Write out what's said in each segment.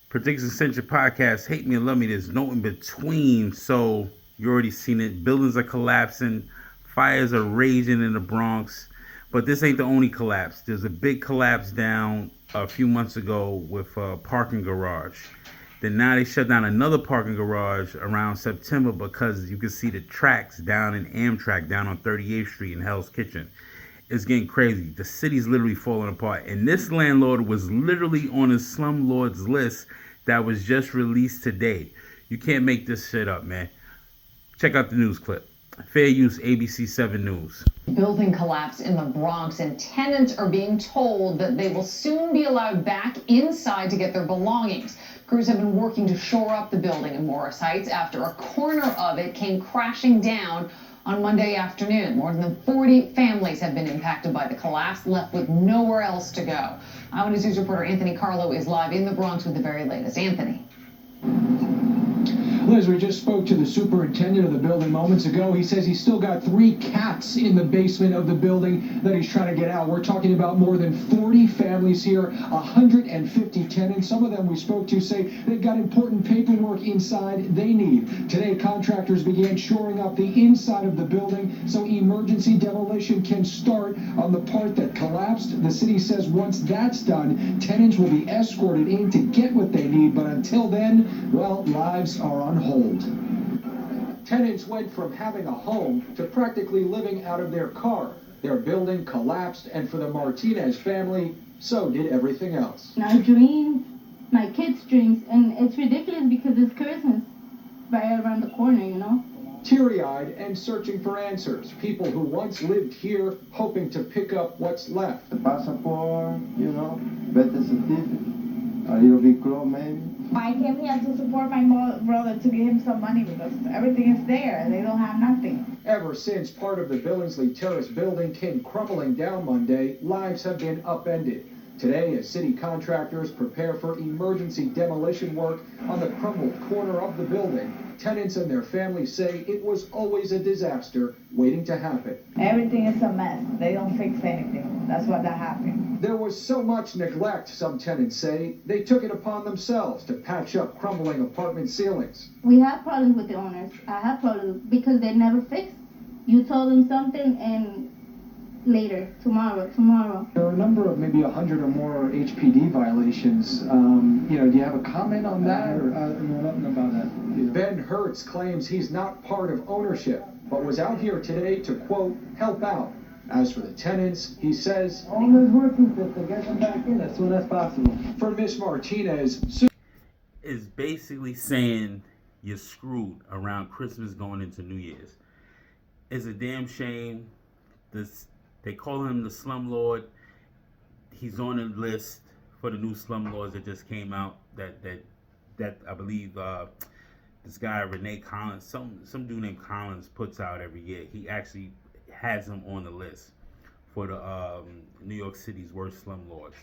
Predictions Central Podcast. Hate me or love me. There's no in between. So you already seen it. Buildings are collapsing. Fires are raging in the Bronx. But this ain't the only collapse. There's a big collapse down a few months ago with a parking garage. Then now they shut down another parking garage around September because you can see the tracks down in Amtrak down on 38th Street in Hell's Kitchen. It's getting crazy. The city's literally falling apart. And this landlord was literally on a slumlord's list that was just released today. You can't make this shit up, man. Check out the news clip. Fair use, ABC 7 News. Building collapse in the Bronx, and tenants are being told that they will soon be allowed back inside to get their belongings. Crews have been working to shore up the building in Morris Heights after a corner of it came crashing down on Monday afternoon. More than 40 families have been impacted by the collapse, left with nowhere else to go. Eyewitness News reporter Anthony Carlo is live in the Bronx with the very latest. Anthony. Liz, we just spoke to the superintendent of the building moments ago. He says he's still got 3 cats in the basement of the building that he's trying to get out. We're talking about more than 40 families here, 150 tenants. Some of them we spoke to say they've got important paperwork inside they need. Today, contractors began shoring up the inside of the building so emergency demolition can start on the part that collapsed. The city says once that's done, tenants will be escorted in to get what they need. But until then, well, lives are on hold. Tenants went from having a home to practically living out of their car. Their building collapsed, and for the Martinez family, so did everything else. My dreams, my kids' dreams, and it's ridiculous because it's Christmas right around the corner, you know? Teary-eyed and searching for answers. People who once lived here hoping to pick up what's left. The passport, you know, birth certificate, a little bit clothes maybe. I came here to support my brother to give him some money because everything is there. They don't have nothing. Ever since part of the Billingsley Terrace building came crumbling down Monday, lives have been upended. Today, as city contractors prepare for emergency demolition work on the crumbled corner of the building, tenants and their families say it was always a disaster waiting to happen. Everything is a mess. They don't fix anything. That's what that happened. There was so much neglect, some tenants say, they took it upon themselves to patch up crumbling apartment ceilings. We have problems with the owners. I have problems because they never fix. You told them something and later, tomorrow. There are a number of maybe 100 or more HPD violations. Do you have a comment on that? I know nothing about that. Ben Hertz claims he's not part of ownership, but was out here today to, quote, help out. As for the tenants, he says, Owners working to get them back in as soon as possible. For Miss Martinez, Is basically saying you're screwed around Christmas going into New Year's. It's a damn shame. They call him the slumlord. He's on the list for the new slumlords that just came out. That I believe this guy Renee Collins, some dude named Collins puts out every year. He actually has him on the list for the New York City's worst slumlords.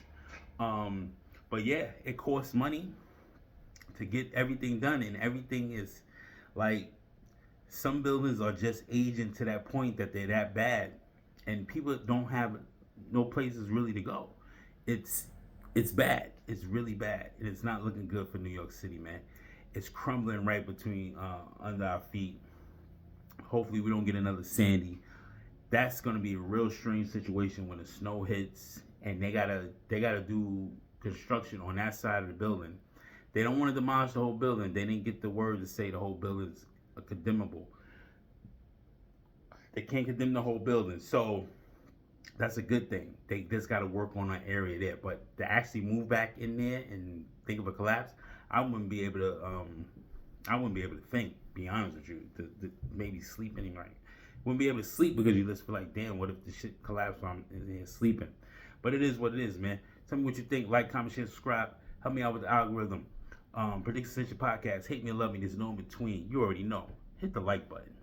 But yeah, it costs money to get everything done, and everything is like, some buildings are just aging to that point that they're that bad, and people don't have no places really to go. It's bad. It's really bad, and it's not looking good for New York City, man. It's crumbling right between under our feet. Hopefully we don't get another Sandy. That's gonna be a real strange situation when the snow hits and they gotta do construction on that side of the building. They don't want to demolish the whole building. They didn't get the word to say the whole building's condemnable. They can't condemn the whole building, so that's a good thing. They just got to work on an area there. But to actually move back in there and think of a collapse, I wouldn't be able to. I wouldn't be able to think. Be honest with you, to maybe sleep anyway. Wouldn't be able to sleep because you just feel like, damn, what if the shit collapsed while I'm in there sleeping? But it is what it is, man. Tell me what you think. Like, comment, share, subscribe. Help me out with the algorithm. Predictions Central Podcast. Hate me or love me. There's no in between. You already know. Hit the like button.